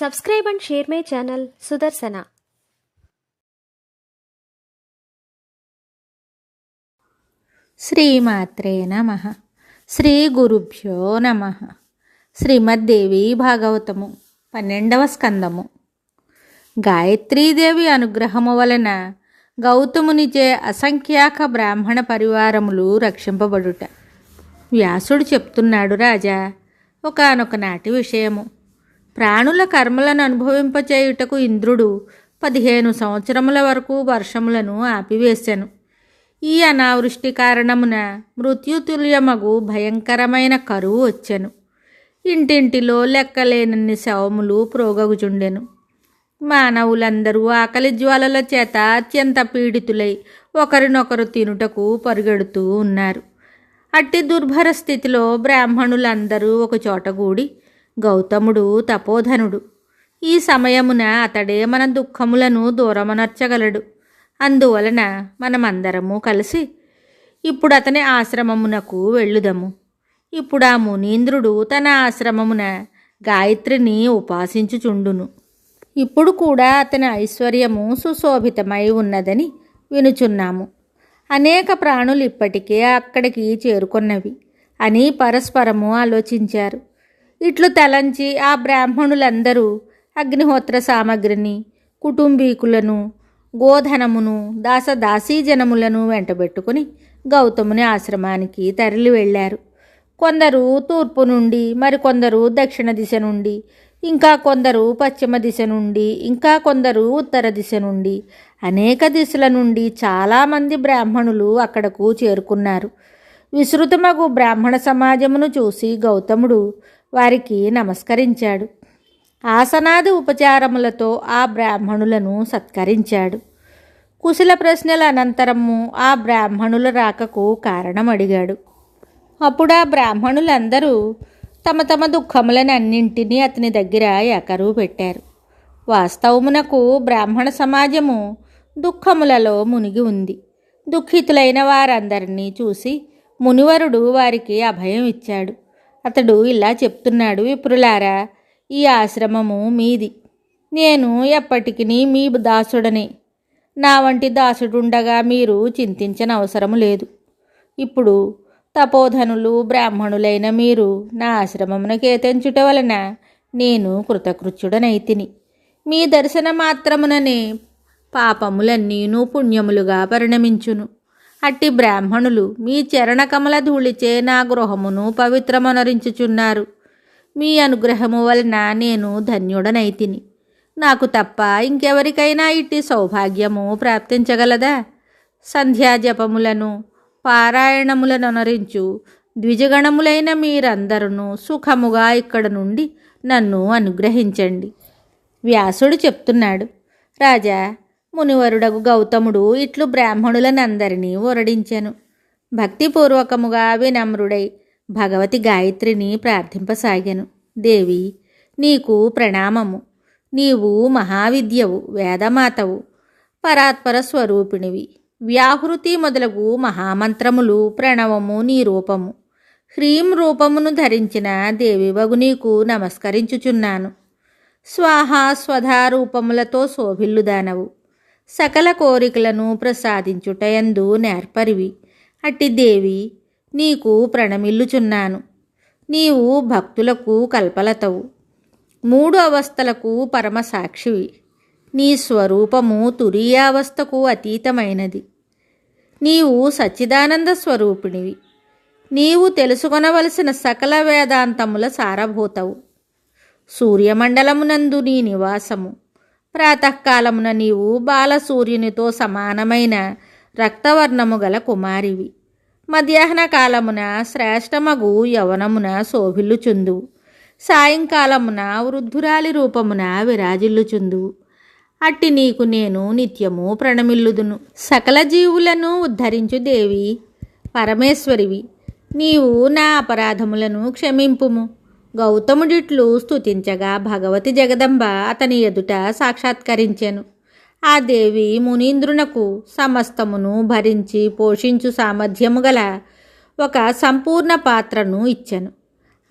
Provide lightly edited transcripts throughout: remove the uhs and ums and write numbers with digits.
Subscribe and share my channel Sudarsana. శ్రీమాత్రే నమః. శ్రీ గురుభ్యో నమః. శ్రీమద్దేవి భాగవతము 12వ స్కందము. గాయత్రీదేవి అనుగ్రహము వలన గౌతమునిచే అసంఖ్యాక బ్రాహ్మణ పరివారములు రక్షింపబడుట. వ్యాసుడు చెప్తున్నాడు, రాజా, ఒకానొక నాటి విషయము. ప్రాణుల కర్మలను అనుభవింపచేయుటకు ఇంద్రుడు 15 సంవత్సరముల వరకు వర్షములను ఆపివేశాను. ఈ అనావృష్టి కారణమున మృత్యుతుల్యమగు భయంకరమైన కరువు వచ్చెను. ఇంటింటిలో లెక్కలేనన్ని శవములు ప్రోగగుచుండెను. మానవులందరూ ఆకలి జ్వాలల చేత అత్యంత పీడితులై ఒకరినొకరు తినుటకు పరుగెడుతూ ఉన్నారు. అట్టి దుర్భర స్థితిలో బ్రాహ్మణులందరూ ఒకచోటగూడి, గౌతముడు తపోధనుడు, ఈ సమయమున అతడే మన దుఃఖములను దూరమనర్చగలడు. అందువలన మనమందరము కలిసి ఇప్పుడు అతని ఆశ్రమమునకు వెళ్ళుదము. ఇప్పుడు ఆ మునీంద్రుడు తన ఆశ్రమమున గాయత్రిని ఉపాసించుచుండును. ఇప్పుడు కూడా అతని ఐశ్వర్యము సుశోభితమై ఉన్నదని వినుచున్నాము. అనేక ప్రాణులు ఇప్పటికే అక్కడికి చేరుకున్నవి అని పరస్పరము ఆలోచించారు. ఇట్లు తలంచి ఆ బ్రాహ్మణులందరూ అగ్నిహోత్ర సామగ్రిని, కుటుంబీకులను, గోధనమును, దాసదాసీజనములను వెంటబెట్టుకుని గౌతముని ఆశ్రమానికి తరలి వెళ్ళారు. కొందరు తూర్పు నుండి, మరికొందరు దక్షిణ దిశ నుండి, ఇంకా కొందరు పశ్చిమ దిశ నుండి, ఇంకా కొందరు ఉత్తర దిశ నుండి, అనేక దిశల నుండి చాలామంది బ్రాహ్మణులు అక్కడకు చేరుకున్నారు. విస్తృతమగు బ్రాహ్మణ సమాజమును చూసి గౌతముడు వారికి నమస్కరించాడు. ఆసనాది ఉపచారములతో ఆ బ్రాహ్మణులను సత్కరించాడు. కుశల ప్రశ్నల అనంతరము ఆ బ్రాహ్మణుల రాకకు కారణం అడిగాడు. అప్పుడు ఆ బ్రాహ్మణులందరూ తమ తమ దుఃఖములనన్నింటినీ అతని దగ్గర ఏకరువు పెట్టారు. వాస్తవమునకు బ్రాహ్మణ సమాజము దుఃఖములలో మునిగి ఉంది. దుఃఖితులైన వారందరినీ చూసి మునివరుడు వారికి అభయం ఇచ్చాడు. అతడు ఇలా చెప్తున్నాడు, విప్రులారా, ఈ ఆశ్రమము మీది. నేను ఎప్పటికీ మీ దాసుడనే. నా వంటి దాసుడుండగా మీరు చింతించనవసరము లేదు. ఇప్పుడు తపోధనులు బ్రాహ్మణులైన మీరు నా ఆశ్రమమునకు ఏతెంచుట వలన నేను కృతకృత్యుడనైతిని. మీ దర్శన మాత్రముననే పాపములన్నీను పుణ్యములుగా పరిణమించును. అట్టి బ్రాహ్మణులు మీ చరణకమల ధూళిచే నా గృహమును పవిత్రమనరించుచున్నారు. మీ అనుగ్రహము వలన నేను ధన్యుడనైతిని. నాకు తప్ప ఇంకెవరికైనా ఇట్టి సౌభాగ్యము ప్రాప్తించగలదా? సంధ్యాజపములను, పారాయణములను అనరించు ద్విజగణములైన మీరందరూ సుఖముగా ఇక్కడ నుండి నన్ను అనుగ్రహించండి. వ్యాసుడు చెప్తున్నాడు, రాజా, మునివరుడగు గౌతముడు ఇట్లు బ్రాహ్మణులనందరినీ ఊరడించెను. భక్తిపూర్వకముగా వినమ్రుడై భగవతి గాయత్రిని ప్రార్థింపసాగాను. దేవి, నీకు ప్రణామము. నీవు మహావిద్యవు, వేదమాతవు, పరాత్పర స్వరూపిణివి. వ్యాహృతి మొదలగు మహామంత్రములు, ప్రణవము నీ రూపము. హ్రీం రూపమును ధరించిన దేవివగు నీకు నమస్కరించుచున్నాను. స్వాహా స్వధా రూపములతో శోభిల్లుదానవు. సకల కోరికలను ప్రసాదించుటయందు నేర్పరివి. అట్టి దేవి, నీకు ప్రణమిల్లుచున్నాను. నీవు భక్తులకు కల్పలతవు, 3 అవస్థలకు పరమసాక్షివి. నీ స్వరూపము తురీయావస్థకు అతీతమైనది. నీవు సచ్చిదానంద స్వరూపిణివి. నీవు తెలుసుకొనవలసిన సకల వేదాంతముల సారభూతవు. సూర్యమండలమునందు నీ నివాసము. ప్రాతకాలమున నీవు బాలసూర్యునితో సమానమైన రక్తవర్ణము గల కుమారివి. మధ్యాహ్న కాలమున శ్రేష్టమగు యవనమున శోభిల్లుచుందువు. సాయంకాలమున వృద్ధురాలి రూపమున విరాజిల్లుచుందువు. అట్టి నీకు నేను నిత్యము ప్రణమిల్లుదును. సకల జీవులను ఉద్ధరించు దేవి, పరమేశ్వరివి. నీవు నా అపరాధములను క్షమింపుము. గౌతముడిట్లు స్తుతించగా భగవతి జగదంబ అతని ఎదుట సాక్షాత్కరించెను. ఆ దేవి మునీంద్రునకు సమస్తమును భరించి పోషించు సామర్థ్యము గల ఒక సంపూర్ణ పాత్రను ఇచ్చెను.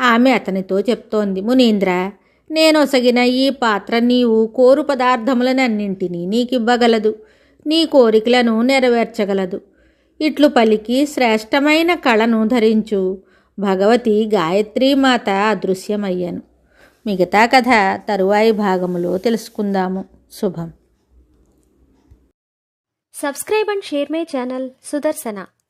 ఆమె అతనితో చెప్తోంది, మునీంద్ర, నేనొసగిన ఈ పాత్ర నీవు కోరు పదార్థములనన్నింటినీ నీకివ్వగలదు, నీ కోరికలను నెరవేర్చగలదు. ఇట్లు పలికి శ్రేష్టమైన కళను ధరించు భగవతి గాయత్రీమాత అదృశ్యమయ్యాను. మిగతా కథ తరువాయి భాగములో తెలుసుకుందాము. శుభం. Subscribe and share my channel Sudarsana.